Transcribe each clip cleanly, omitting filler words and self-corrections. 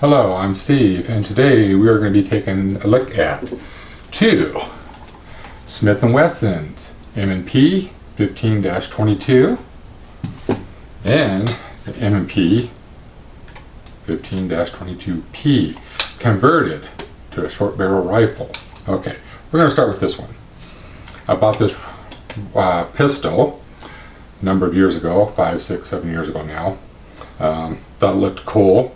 Hello, I'm Steve, and today we are going to be taking a look at two Smith & Wesson's M&P 15-22 and the M&P 15-22P converted to a short barrel rifle. Okay, we're going to start with this one. I bought this pistol a number of years ago, 5, 6, 7 years ago now. Thought it looked cool.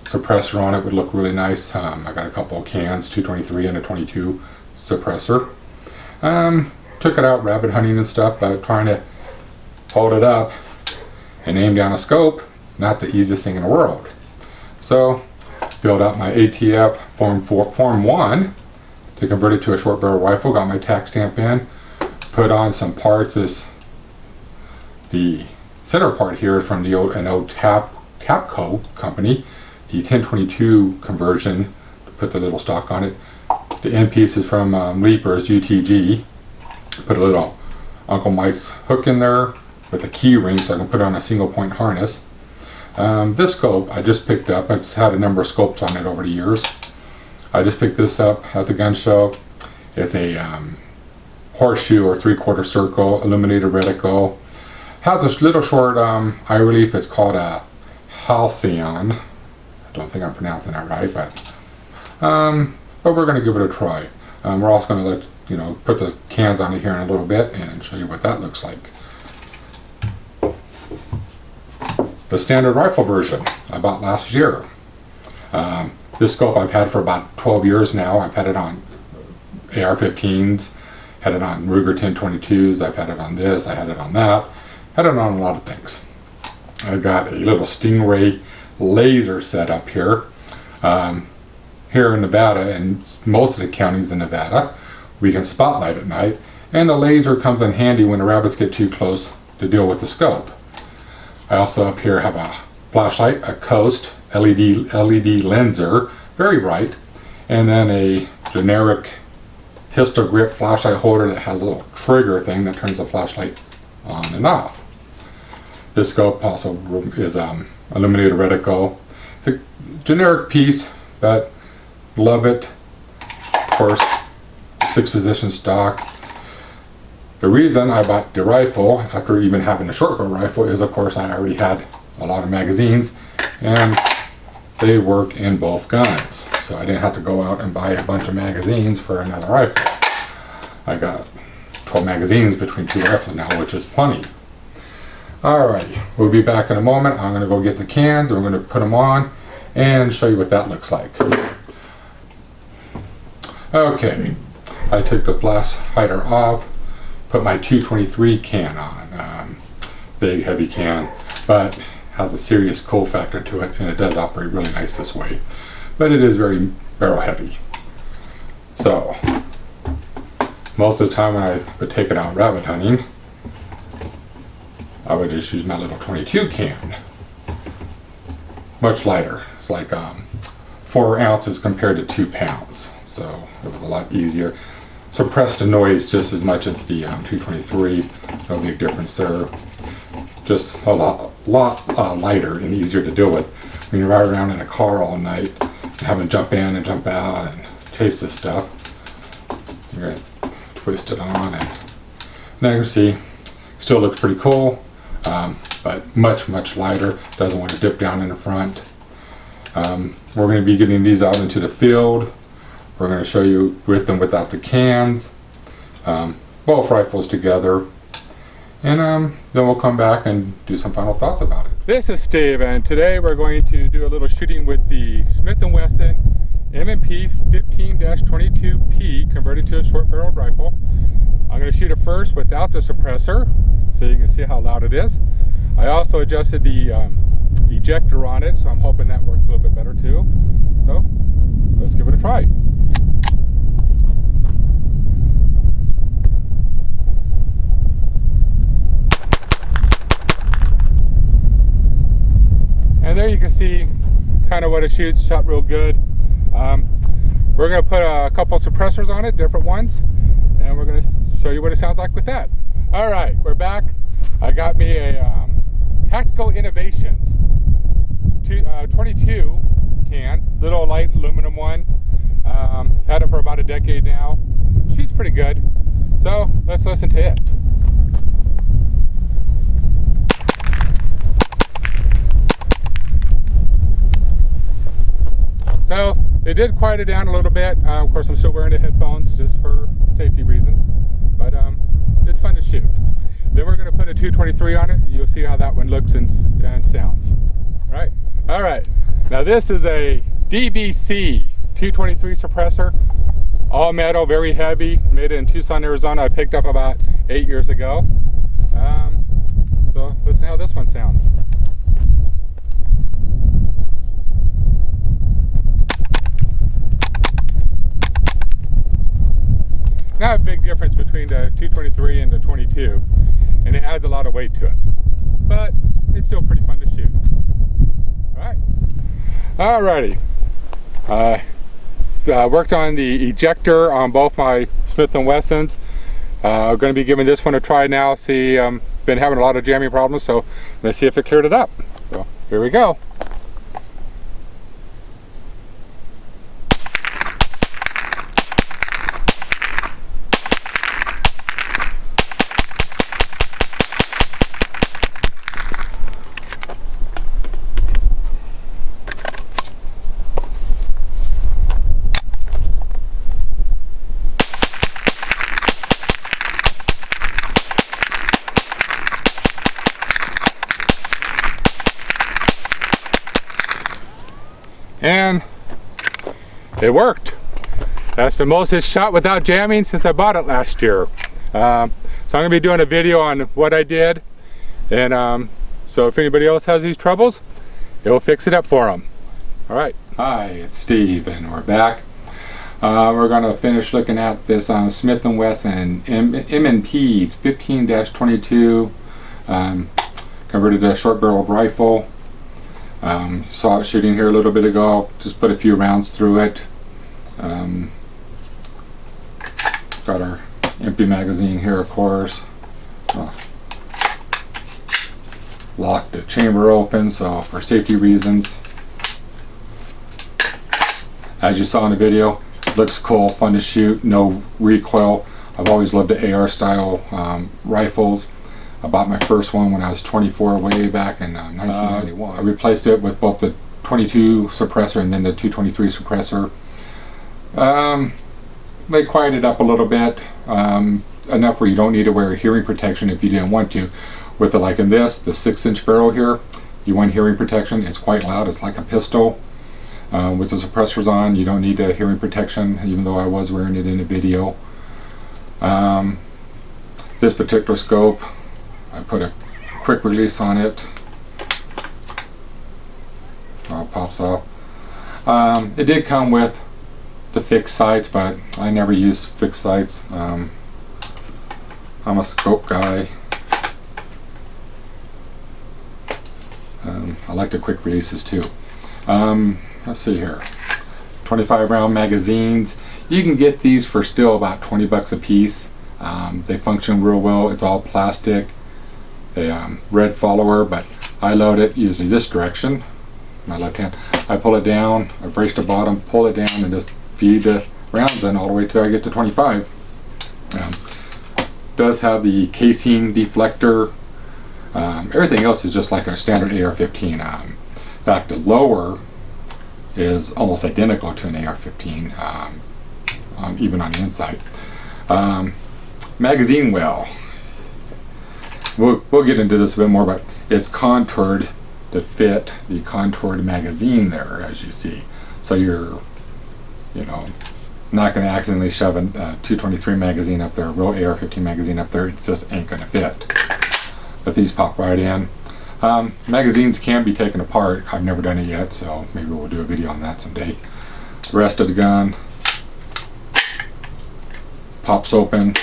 Suppressor on it would look really nice. I got a couple of cans, 223 and a 22 suppressor. Took it out rabbit hunting and stuff, but trying to hold it up and aim down a scope, not the easiest thing in the world. So built out my ATF Form 1 to convert it to a short barrel rifle, got my tack stamp in, put on some parts. The center part here from an old Tapco company, the 1022 conversion, to put the little stock on it. The end piece is from Leapers UTG. Put a little Uncle Mike's hook in there with a key ring so I can put it on a single point harness. This scope I just picked up. I've had a number of scopes on it over the years. I just picked this up at the gun show. It's a horseshoe or 3/4 circle illuminated reticle. Has a little short eye relief. It's called a Halcyon. I don't think I'm pronouncing that right, but we're going to give it a try. We're also going to put the cans on it here in a little bit and show you what that looks like. The standard rifle version I bought last year. This scope I've had for about 12 years now. I've had it on AR-15s, had it on Ruger 1022s, I've had it on this, I had it on that, had it on a lot of things. I've got a little Stingray laser set up here. Here in Nevada, and most of the counties in Nevada, we can spotlight at night, and the laser comes in handy when the rabbits get too close to deal with the scope. I also up here have a flashlight, a Coast LED lenser, very bright, and then a generic pistol grip flashlight holder that has a little trigger thing that turns the flashlight on and off. This scope also is illuminated reticle. It's a generic piece, but love it. Of course, 6-position stock. The reason I bought the rifle after even having a short barrel rifle is, of course, I already had a lot of magazines and they work in both guns. So I didn't have to go out and buy a bunch of magazines for another rifle. I got 12 magazines between two rifles now, which is plenty. Alrighty, we'll be back in a moment. I'm going to go get the cans, we're going to put them on and show you what that looks like. Okay, I took the flash hider off, put my 223 can on. Big heavy can, but has a serious cold factor to it, and it does operate really nice this way. But it is very barrel heavy. So, most of the time when I would take it out rabbit hunting, I would just use my little 22 can. Much lighter. It's like 4 ounces compared to 2 pounds. So it was a lot easier. Suppressed the noise just as much as the 223. No big difference there. Just a lot lighter and easier to deal with. When you ride around in a car all night and having to jump in and jump out and chase this stuff, you're going to twist it on, and now you can see still looks pretty cool. But much lighter. Doesn't want to dip down in the front. We're going to be getting these out into the field. We're going to show you with and without the cans, both rifles together, and then we'll come back and do some final thoughts about it. This is Steve, and today we're going to do a little shooting with the Smith & Wesson M&P 15-22P converted to a short barreled rifle. I'm going to shoot it first without the suppressor, so you can see how loud it is. I also adjusted the ejector on it, so I'm hoping that works a little bit better too. So let's give it a try. And there you can see kind of what it shoots. Shot real good. We're going to put a couple suppressors on it, different ones, and we're going to show you what it sounds like with that. All right, we're back. I got me a Tactical Innovations 22 can, little light aluminum one. Had it for about a decade now. Shoots pretty good. So let's listen to it. So it did quiet it down a little bit. Of course, I'm still wearing the headphones just for safety reasons, but it's fun to shoot. Then we're going to put a 223 on it, and you'll see how that one looks and sounds. All right. Now this is a DBC 223 suppressor, all metal, very heavy. Made it in Tucson, Arizona. I picked up about 8 years ago. So listen how this one sounds. Not a big difference between the 223 and the 22, and it adds a lot of weight to it, but it's still pretty fun to shoot. Alrighty. Worked on the ejector on both my Smith & Wessons. I'm going to be giving this one a try now. See, been having a lot of jamming problems, so let's see if it cleared it up. So here we go. And it worked. That's the most it's shot without jamming since I bought it last year. So I'm going to be doing a video on what I did, and so if anybody else has these troubles, it will fix it up for them. Alright. Hi, it's Steve, and we're back. We're going to finish looking at this Smith & Wesson M&P 15-22 converted to a short-barreled rifle. Saw it shooting here a little bit ago. Just put a few rounds through it. Got our empty magazine here, of course. Locked the chamber open, so for safety reasons. As you saw in the video, looks cool, fun to shoot, no recoil. I've always loved the AR style rifles. I bought my first one when I was 24 way back in 1991. I replaced it with both the 22 suppressor and then the 223 suppressor. They quieted up a little bit, enough where you don't need to wear hearing protection if you didn't want to. With it, like in this, the 6-inch barrel here, you want hearing protection. It's quite loud, it's like a pistol. With the suppressors on, you don't need hearing protection, even though I was wearing it in the video. This particular scope, I put a quick release on it. Oh, it pops off. It did come with the fixed sights, but I never use fixed sights. I'm a scope guy. I like the quick releases too. Let's see here. 25 round magazines. You can get these for still about 20 bucks a piece. They function real well. It's all plastic. A red follower, but I load it usually this direction, my left hand. I pull it down, I brace the bottom, pull it down, and just feed the rounds in all the way till I get to 25. Does have the casing deflector. Everything else is just like a standard AR-15. In fact, the lower is almost identical to an AR-15, even on the inside. Magazine well. We'll get into this a bit more, but it's contoured to fit the contoured magazine there, as you see. So you're, not going to accidentally shove a 223 magazine up there, a real AR-15 magazine up there. It just ain't going to fit. But these pop right in. Magazines can be taken apart. I've never done it yet, so maybe we'll do a video on that someday. The rest of the gun pops open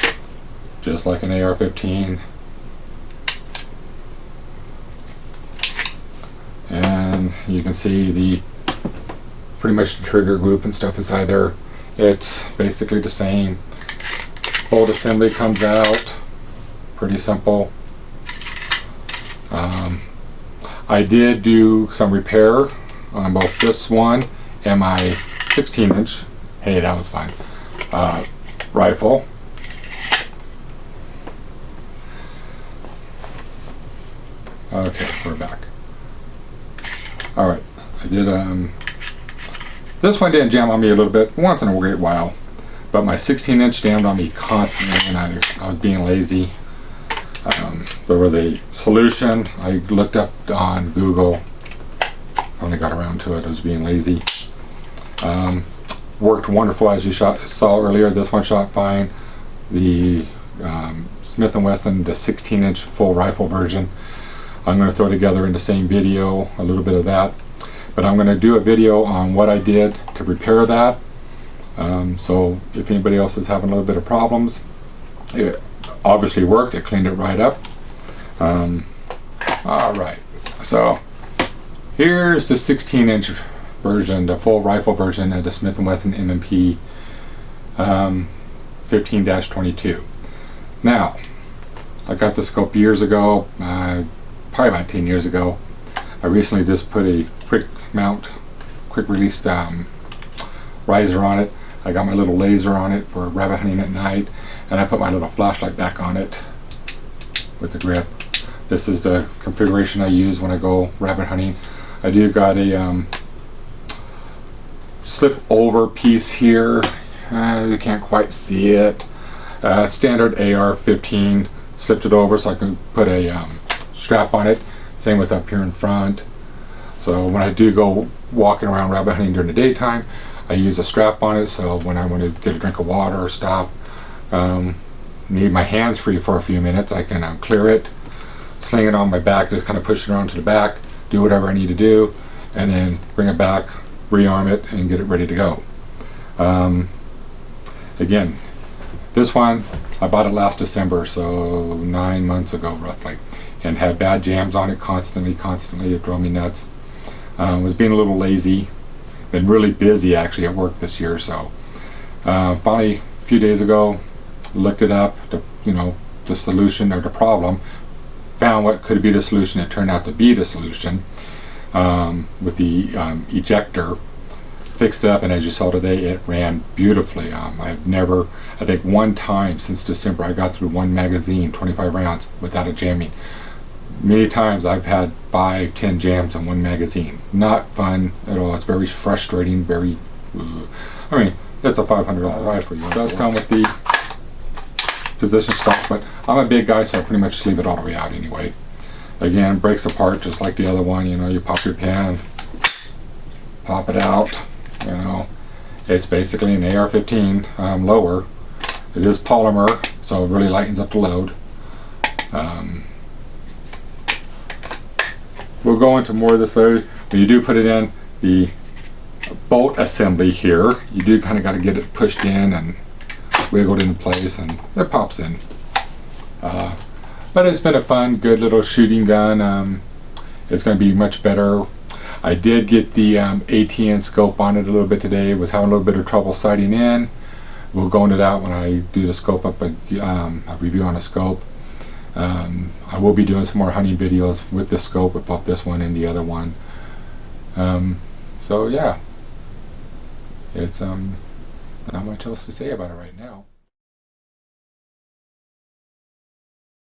just like an AR-15. And you can see the pretty much the trigger group and stuff inside there. It's basically the same. Bolt assembly comes out, pretty simple. I did do some repair on both this one and my 16-inch. Hey, that was fun. Rifle. Okay, we're back. All right, I did. This one didn't jam on me a little bit once in a great while, but my 16-inch jammed on me constantly, and I was being lazy. There was a solution I looked up on Google. Finally got around to it. I was being lazy. Worked wonderful, as you saw earlier. This one shot fine. The Smith & Wesson, the 16-inch full rifle version, I'm going to throw together in the same video a little bit of that. But I'm going to do a video on what I did to repair that. So if anybody else is having a little bit of problems, it obviously worked. It cleaned it right up. All right. So here's the 16-inch version, the full rifle version of the Smith & Wesson M&P 15-22. Now, I got the scope years ago, probably about 10 years ago. I recently just put a quick mount, quick release riser on it. I got my little laser on it for rabbit hunting at night, and I put my little flashlight back on it with the grip. This is the configuration I use when I go rabbit hunting. I do got a slip over piece here. You can't quite see it. Standard AR-15. Slipped it over so I can put a strap on it. Same with up here in front. So when I do go walking around rabbit hunting during the daytime, I use a strap on it, so when I want to get a drink of water or stop, need my hands free for a few minutes, I can clear it, sling it on my back, just kind of push it onto the back, do whatever I need to do, and then bring it back, rearm it, and get it ready to go. Again, this one, I bought it last December, so 9 months ago roughly, and had bad jams on it constantly. It drove me nuts. Was being a little lazy. Been really busy actually at work this year, so finally a few days ago looked it up, the solution or the problem, found what could be the solution. It turned out to be the solution with the ejector. Fixed it up, and as you saw today, it ran beautifully. I've never, I think one time since December, I got through one magazine, 25 rounds, without a jamming. Many times I've had 5-10 jams in one magazine. Not fun at all. It's very frustrating, very, I mean, it's a $500 rifle. It does come with the position stock, but I'm a big guy, so I pretty much just leave it all the way out anyway. Again, breaks apart just like the other one. You pop your pin, pop it out. It's basically an AR-15 lower. It is polymer, so it really lightens up the load. We'll go into more of this later. When you do put it in, the bolt assembly here, you do kind of got to get it pushed in and wiggled into place, and it pops in. But it's been a fun, good little shooting gun. It's going to be much better. I did get the ATN scope on it a little bit today. Was having a little bit of trouble sighting in. We'll go into that when I do the scope up, a review on a scope. I will be doing some more hunting videos with the scope, both this one and the other one. So yeah, it's not much else to say about it right now.